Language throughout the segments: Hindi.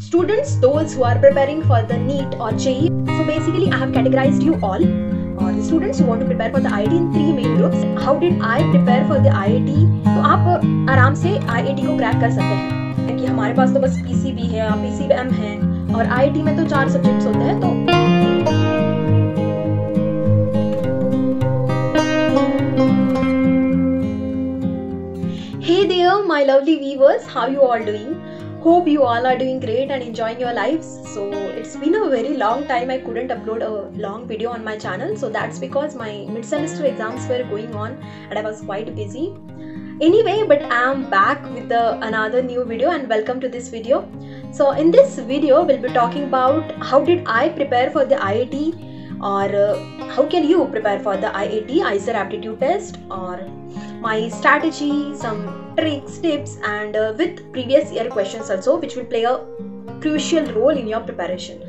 students, those who are preparing for the NEET or JEE. So basically I have categorized you all, or the students who want to prepare for the IIT in 3 main groups. How did I prepare for the IIT? तो आप आराम से IIT को क्रैक कर सकते हैं कि हमारे पास तो बस PCB है, PCM है, और IIT में तो 4 सब्जेक्ट्स होते हैं. तो Hey there my lovely viewers, how you all doing? Hope you all are doing great and enjoying your lives. So it's been a very long time I couldn't upload a long video on my channel, so that's because my mid-semester exams were going on and I was quite busy. Anyway, but I am back with another new video and welcome to this video. So in this video we'll be talking about how did I prepare for the IIT, or how can you prepare for the IIT ISER aptitude test, or my strategy, some tricks, tips, and with previous year questions also, which will play a crucial role in your preparation.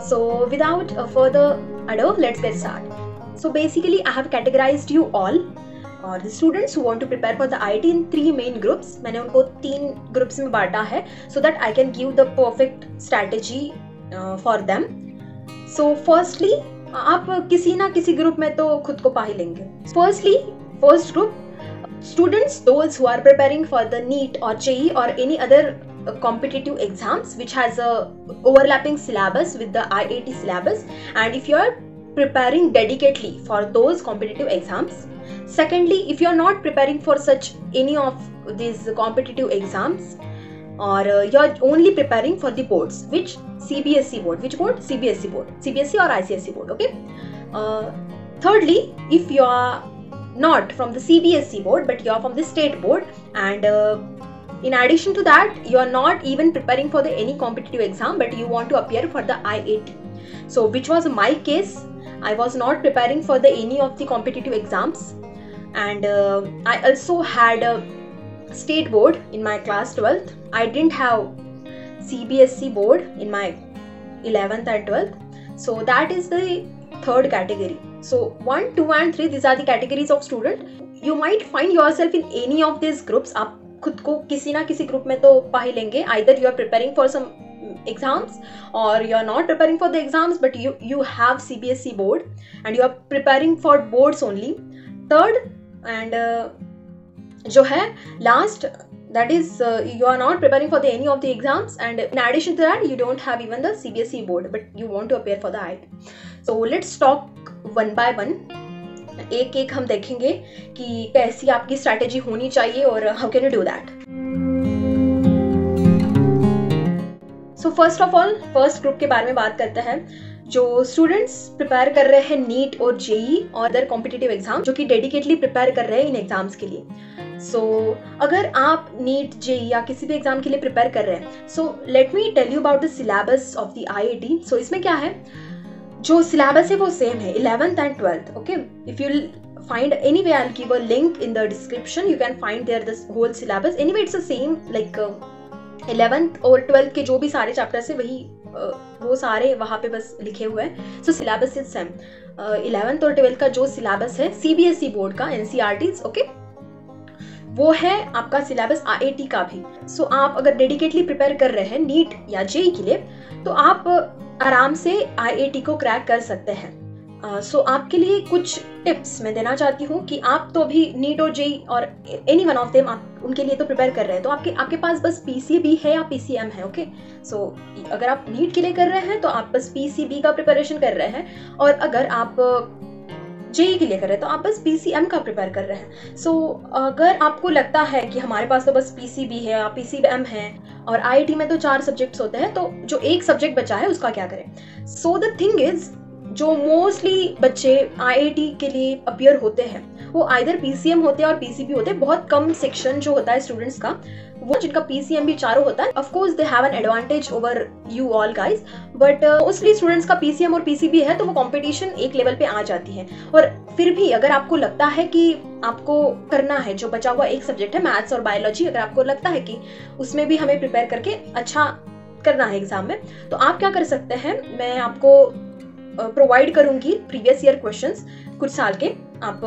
So without further ado, let's get started. So basically I have categorized you all, और the students who want to prepare for the IIT in 3 main groups. मैंने उनको 3 groups में बांटा है so that I can give the perfect strategy for them. So firstly, आप किसी ना किसी ग्रुप में तो खुद को पा ही लेंगे. Firstly, first group, students those who are preparing for the NEET or JEE or any other competitive exams which has a overlapping syllabus with the IIT syllabus, and if you are preparing dedicatedly for those competitive exams. Secondly, if you are not preparing for such any of these competitive exams, or you are only preparing for the boards, which CBSE board, which board? CBSE board, CBSE or ICSE board, okay. Thirdly, if you are not from the CBSE board but you are from the state board, and in addition to that you are not even preparing for any competitive exam but you want to appear for the IIT. So which was my case. I was not preparing for any of the competitive exams, and I also had a state board in my class 12th. I didn't have CBSE board in my 11th and 12th. So that is the third category. So 1, 2 and 3, these are the categories of student. You might find yourself in any of these groups. आप खुद को किसी ना किसी ग्रुप में तो पा ही लेंगे. Either you are preparing for some exams, or you are not preparing for the exams but you have CBSE board and you are preparing for boards only. Third and जो है last, that is you are not preparing for any of the exams, and in addition to that you don't have even the CBSE board but you want to appear for the IIT. So let's talk one by one. एक एक हम देखेंगे कि कैसी आपकी स्ट्रैटेजी होनी चाहिए और how can you do that. So first of all, first group के बारे में बात करते हैं. जो स्टूडेंट्स प्रिपेयर कर रहे हैं नीट और जेई और अदर कॉम्पिटिटिव एग्जाम, जो कि डेडिकेटली प्रिपेयर कर रहे हैं इन एग्जाम्स के लिए. सो अगर आप नीट, जेई या किसी भी एग्जाम के लिए प्रिपेयर कर रहे हैं, so let me tell you about the syllabus of the IIT. So इसमें क्या है, जो सिलेबस है वो सेम है 11th and 12th. Okay, if you find anyway, I'll give a link in the description. You can find there this whole syllabus. Anyway, it's the same like 11th और 12th के जो भी सारे चैप्टर्स है वही वो सारे वहाँ पे बस लिखे हुए हैं. सो सिलेबस इज सेम. 11th और 12th का जो सिलेबस है CBSE बोर्ड का, NCERTs, ओके, वो है आपका सिलेबस IIT का भी. सो आप अगर डेडिकेटली प्रिपेयर कर रहे हैं नीट या जेई के लिए तो आप आराम से IIT को क्रैक कर सकते हैं. सो आपके लिए कुछ टिप्स मैं देना चाहती हूँ कि आप तो अभी नीट और जेई और एनी वन ऑफ देम आप उनके लिए तो प्रिपेयर कर रहे हैं, तो आपके पास बस PCB है या PCM है. ओके, सो अगर आप नीट के लिए कर रहे हैं तो आप बस PCB का प्रिपरेशन कर रहे हैं, और अगर आप जेई के लिए कर रहे हैं तो आप बस PCM का प्रिपेयर कर रहे हैं. सो अगर आपको लगता है कि हमारे पास तो बस PCB है या PCM है और IIT में तो 4 सब्जेक्ट्स होते हैं, तो जो एक सब्जेक्ट बचा है उसका क्या करें. सो द थिंग इज, जो मोस्टली बच्चे IIT के लिए अपीयर होते हैं वो आइदर PCM होते हैं और PCB होते हैं. बहुत कम सेक्शन जो होता है स्टूडेंट्स का वो जिनका PCM भी चारों होता है. Of course they have an advantage over you all guys, but mostly students का PCM और PCB है तो वो कंपटीशन एक लेवल पे आ जाती है. और फिर भी अगर आपको लगता है कि आपको करना है, जो बचा हुआ एक सब्जेक्ट है मैथ्स और बायोलॉजी, अगर आपको लगता है कि उसमें भी हमें प्रिपेयर करके अच्छा करना है एग्जाम में, तो आप क्या कर सकते हैं, मैं आपको प्रोवाइड करूंगी प्रीवियस ईयर क्वेश्चंस कुछ साल के. आप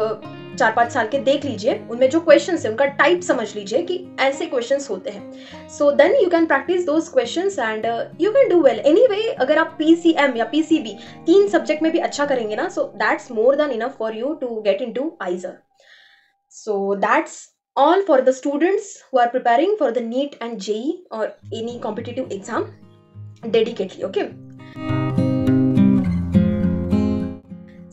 4-5 साल के देख लीजिए, उनमें जो क्वेश्चंस है उनका टाइप समझ लीजिए कि ऐसे क्वेश्चंस होते हैं। So then you can practice those questions and you can do well. Anyway, अगर आप PCM या PCB 3 सब्जेक्ट में भी अच्छा करेंगे ना, so that's more than enough for you to get into IISER। So that's all for the students who are preparing for the NEET and JEE or any competitive exam dedicatedly, okay?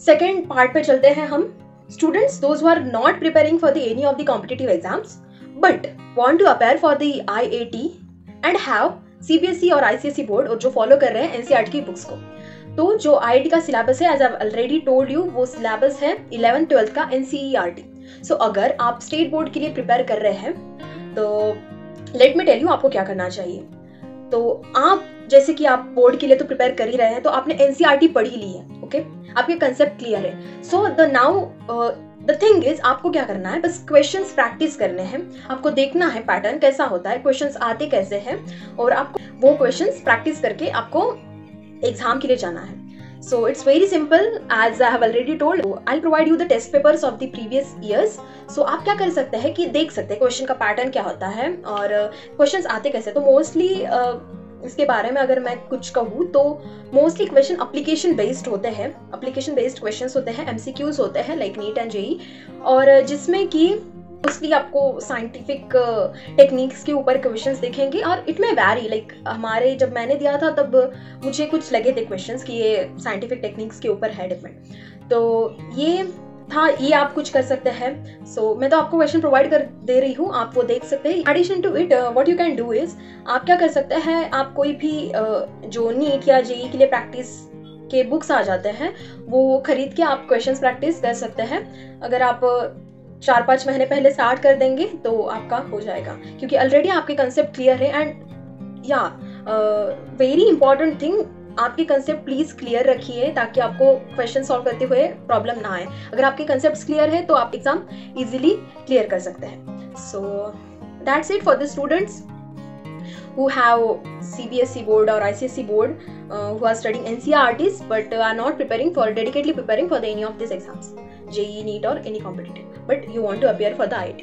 Second part पे चलते हैं हम। Students, those who are not preparing for the any of the competitive exams but want to appear for the IAT and have CBSE और ICSE board और जो follow कर रहे हैं NCERT की बुक्स को, तो जो IIT का सिलेबस है, as I've already told you, वो सिलेबस है 11th-12th का NCERT। सो अगर आप स्टेट बोर्ड के लिए प्रिपेयर कर रहे हैं तो लेट मी टेल यू आपको क्या करना चाहिए। तो आप जैसे कि आप बोर्ड के लिए तो प्रिपेयर कर ही रहे हैं, तो आपने NCERT पढ़ ही ली है, ओके? आपके कंसेप्ट क्लियर है। सो द थिंग इज, आपको क्या करना है, बस क्वेश्चंस प्रैक्टिस करने हैं। आपको देखना है पैटर्न कैसा होता है, क्वेश्चंस आते कैसे हैं, और आपको वो क्वेश्चंस प्रैक्टिस करके आपको एग्जाम के लिए जाना है। So it's very simple, as I have already told. I'll provide you the test papers of the previous years. So आप क्या कर सकते हैं कि देख सकते हैं क्वेश्चन का पैटर्न क्या होता है और क्वेश्चंस आते कैसे। तो मोस्टली इसके बारे में अगर मैं कुछ कहूँ तो मोस्टली क्वेश्चन एप्लीकेशन बेस्ड होते हैं, एप्लीकेशन बेस्ड क्वेश्चंस होते हैं, MCQs होते हैं लाइक NEET एंड JEE, और जिसमें कि मोस्टली आपको साइंटिफिक टेक्निक्स के ऊपर क्वेश्चंस दिखेंगे। और इट में वैरी, लाइक हमारे जब मैंने दिया था तब मुझे कुछ लगे थे क्वेश्चंस कि ये साइंटिफिक टेक्निक्स के ऊपर है डिपेंड, तो ये था, ये आप कुछ कर सकते हैं। सो मैं तो आपको क्वेश्चन प्रोवाइड कर दे रही हूँ, आप वो देख सकते हैं। Addition to it what you can do is, आप क्या कर सकते हैं, आप कोई भी जो NEET या JEE के लिए प्रैक्टिस के बुक्स आ जाते हैं वो खरीद के आप क्वेश्चंस प्रैक्टिस कर सकते हैं। अगर आप 4-5 महीने पहले स्टार्ट कर देंगे तो आपका हो जाएगा, क्योंकि ऑलरेडी आपके कंसेप्ट क्लियर है। एंड या वेरी इंपॉर्टेंट थिंग, आपके कंसेप्ट प्लीज क्लियर रखिए ताकि आपको क्वेश्चन सॉल्व करते हुए प्रॉब्लम ना आए। अगर आपके कंसेप्ट क्लियर है तो आप एग्जाम इजीली क्लियर कर सकते हैं। So that's it for the students who have CBSE board or ICSE board, who are studying NCERTs but are not dedicatedly preparing for any of these exams, JEE, NEET or any competitive, but you want to appear for the IIT.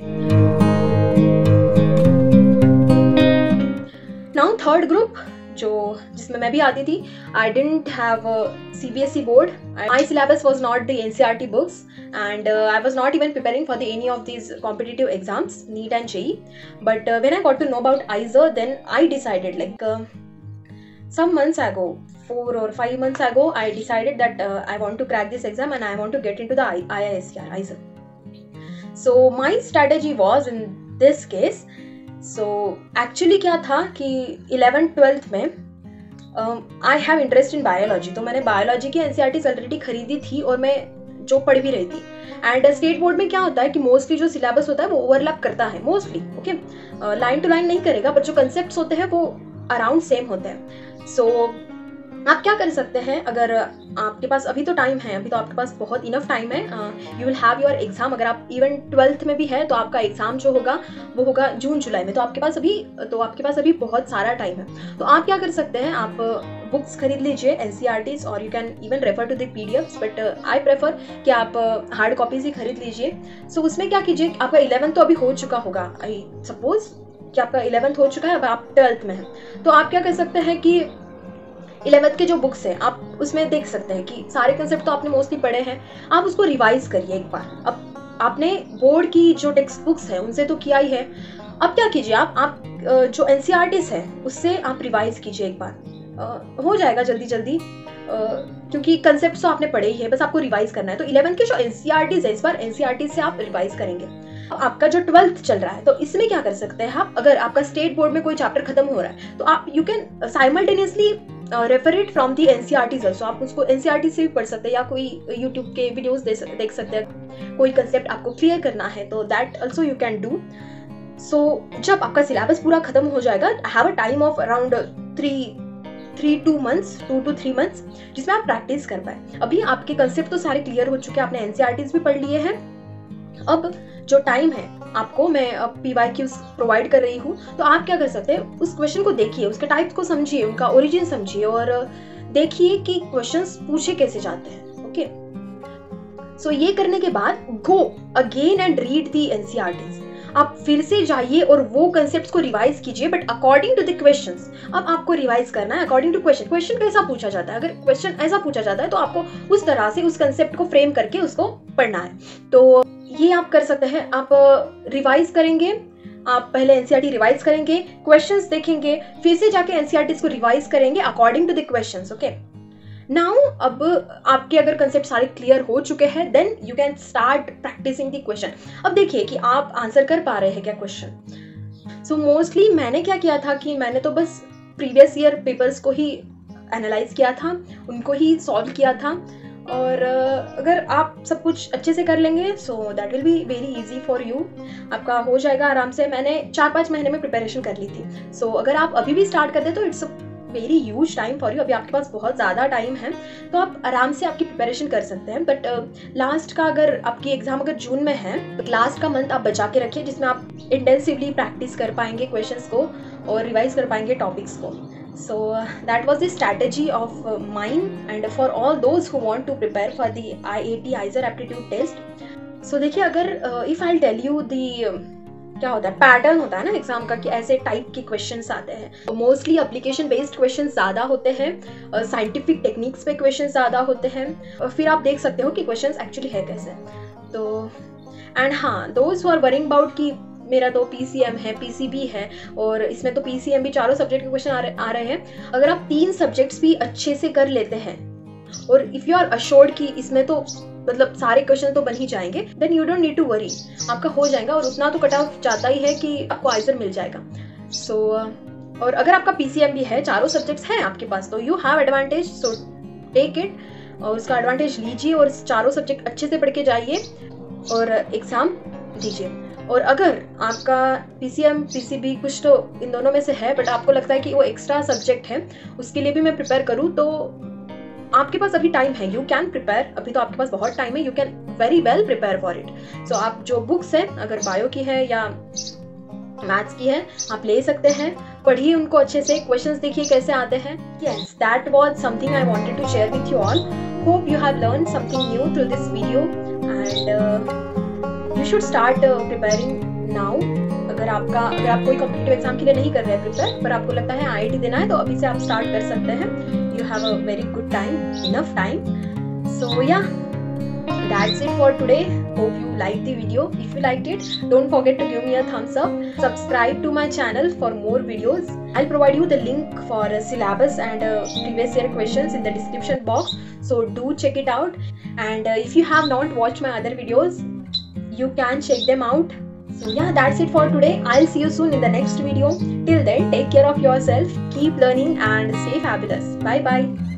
Now third group, जो जिसमें मैं भी आती थी, I didn't have a CBSE board. My syllabus was not the NCERT books and I was not even preparing for any of these competitive exams, NEET and JEE. But when I got to know about IISER, then I decided, like some months ago, 4 or 5 months ago, I decided that I want to crack this exam and I want to get into the IISER. So my strategy was in this case, so actually क्या था कि 11th-12th में I have interest in biology, तो मैंने बायोलॉजी की NCERTs ऑलरेडी खरीदी थी और मैं जो पढ़ भी रही थी। एंड स्टेट बोर्ड में क्या होता है कि मोस्टली जो सिलेबस होता है वो ओवरलैप करता है mostly, okay, line to line नहीं करेगा, बट जो कंसेप्ट होते हैं वो अराउंड सेम होते हैं। सो आप क्या कर सकते हैं, अगर आपके पास अभी तो टाइम है, अभी तो आपके पास बहुत इनफ टाइम है, you will have your exam. अगर आप इवन 12th में भी है तो आपका एग्जाम जो होगा वो होगा जून-जुलाई में, तो आपके पास अभी बहुत सारा टाइम है। तो आप क्या कर सकते हैं, आप बुक्स खरीद लीजिए NCERTs और you can even refer to the PDFs, but I prefer कि आप हार्ड कॉपीज ही खरीद लीजिए। सो उसमें क्या कीजिए, आपका 11th तो अभी हो चुका होगा, आई सपोज कि आपका 11th हो चुका है, अब आप 12th में हैं, तो आप क्या कर सकते हैं कि 11th के जो बुक्स हैं आप उसमें देख सकते हैं कि सारे कंसेप्ट तो आपने मोस्टली पढ़े हैं, आप उसको रिवाइज करिए एक बार। अब आपने बोर्ड की जो टेक्स्ट बुक्स हैं उनसे तो किया ही है, अब क्या कीजिए, आप जो NCERTs है उससे आप रिवाइज कीजिए एक बार, हो जाएगा जल्दी, क्योंकि कंसेप्ट तो आपने पढ़े ही है, बस आपको रिवाइज करना है। तो 11th के जो NCERTs है, इस बार NCERTs से आप रिवाइज करेंगे। आपका जो 12th चल रहा है तो इसमें क्या कर सकते हैं आप, अगर आपका स्टेट बोर्ड में कोई चैप्टर खत्म हो रहा है तो आप you can simultaneously refer it from the NCERTs also. आप उसको NCERT से भी पढ़ सकते हैं या कोई यूट्यूब के वीडियोस देख सकते हैं, कोई कंसेप्ट आपको क्लियर करना है तो that also you can do. So जब आपका सिलेबस पूरा खत्म हो जाएगा, have a time off around 2 to 3 months जिसमें आप प्रैक्टिस कर पाए। अभी आपके कंसेप्ट तो सारे क्लियर हो चुके हैं, आपने NCERTs भी पढ़ लिए हैं। अब जो टाइम है आपको, मैं PYQs प्रोवाइड कर रही हूँ, तो आप क्या कर सकते हैं, उस क्वेश्चन को देखिए, उसके टाइप्स को समझिए, उनका ओरिजिन समझिए और देखिए कि क्वेश्चंस पूछे कैसे जाते हैं, ओके। सो ये करने के बाद go again and read the NCERTs. आप फिर से जाइए और वो कंसेप्ट्स को रिवाइज कीजिए, but according to the questions. अब आपको रिवाइज करना है अकॉर्डिंग टू क्वेश्चन। क्वेश्चन कैसा पूछा जाता है, अगर क्वेश्चन ऐसा पूछा जाता है तो आपको उस तरह से उस कंसेप्ट को फ्रेम करके उसको पढ़ना है। तो ये आप कर सकते हैं। आप रिवाइज करेंगे, आप पहले एनसीईआरटी रिवाइज करेंगे, क्वेश्चंस देखेंगे, फिर से जाके एनसीईआरटीज को रिवाइज करेंगे according to the questions. Okay, now अब आपके अगर कंसेप्ट सारे क्लियर हो चुके हैं, then you can start practicing the question. अब देखिए कि आप आंसर कर पा रहे हैं क्या क्वेश्चन। सो मोस्टली मैंने क्या किया था कि मैंने तो बस प्रीवियस ईयर पेपर्स को ही एनालाइज किया था, उनको ही सॉल्व किया था। और अगर आप सब कुछ अच्छे से कर लेंगे so that will be very easy for you, आपका हो जाएगा आराम से। मैंने 4-5 महीने में प्रिपरेशन कर ली थी। सो अगर आप अभी भी स्टार्ट कर दे तो it's very huge time for you. अभी आपके पास बहुत ज़्यादा टाइम है, तो आप आराम से आपकी प्रिपरेशन कर सकते हैं। बट लास्ट का अगर आपकी एग्जाम अगर जून में है तो लास्ट का मंथ आप बचा के रखिए, जिसमें आप इंटेंसिवली प्रैक्टिस कर पाएंगे क्वेश्चंस को और रिवाइज कर पाएंगे टॉपिक्स को। So that was the strategy of mine and for all those who want to prepare for the IAT IISER aptitude test. So देखिए, अगर if I'll tell you the क्या होता है, पैटर्न होता है ना एग्जाम का, कि ऐसे टाइप के क्वेश्चंस आते हैं। मोस्टली एप्लीकेशन बेस्ड क्वेश्चंस ज़्यादा होते हैं, साइंटिफिक टेक्निक्स पे क्वेश्चंस ज़्यादा होते हैं। फिर आप देख सकते हो कि क्वेश्चंस एक्चुअली है कैसे। तो एंड हाँ, those who are worrying about कि मेरा तो पीसीएम है, पीसीबी है, और इसमें तो पीसीएम भी चारों सब्जेक्ट के क्वेश्चन आ रहे हैं। अगर आप 3 सब्जेक्ट्स भी अच्छे से कर लेते हैं और इफ यू आर अश्योर्ड कि इसमें तो मतलब सारे क्वेश्चन तो बन ही जाएंगे, then you don't need to worry, आपका हो जाएगा। और उतना तो कट ऑफ जाता ही है कि आपको आइजर मिल जाएगा। सो और अगर आपका पीसीएम भी है, चारों सब्जेक्ट्स हैं आपके पास, तो you have advantage, so take it और उसका एडवांटेज लीजिए और चारों सब्जेक्ट अच्छे से पढ़ के जाइए और एग्जाम दीजिए। और अगर आपका पीसीएम पीसीबी कुछ तो इन दोनों में से है, बट आपको लगता है कि वो एक्स्ट्रा सब्जेक्ट है, उसके लिए भी मैं प्रिपेयर करूँ, तो आपके पास अभी टाइम है, यू कैन प्रिपेयर। अभी तो आपके पास बहुत टाइम है, you can very well prepare for it. So आप जो बुक्स है, अगर बायो की है या मैथ्स की है, आप ले सकते हैं, पढ़िए उनको अच्छे से, क्वेश्चंस देखिए कैसे आते हैं। Yes, that was something I wanted to share with you all. Hope you have learn something new through this video and you should start preparing now। अगर आप कोई कॉम्पिटिटिव एग्जाम के लिए नहीं कर रहे हैं प्रिपेयर, पर आपको लगता है आईआईटी देना है, तो अभी से आप स्टार्ट कर सकते हैं। You have a very good time, enough time. So yeah, that's it for today. Hope you liked the video. If you liked it, don't forget to give me a thumbs up. Subscribe to my channel for more videos. I'll provide you the link for syllabus and previous year questions in the description box. So do check it out. And if you have not watched my other videos, you can check them out. So yeah, that's it for today. I'll see you soon in the next video. Till then, take care of yourself, keep learning and stay fabulous. Bye bye.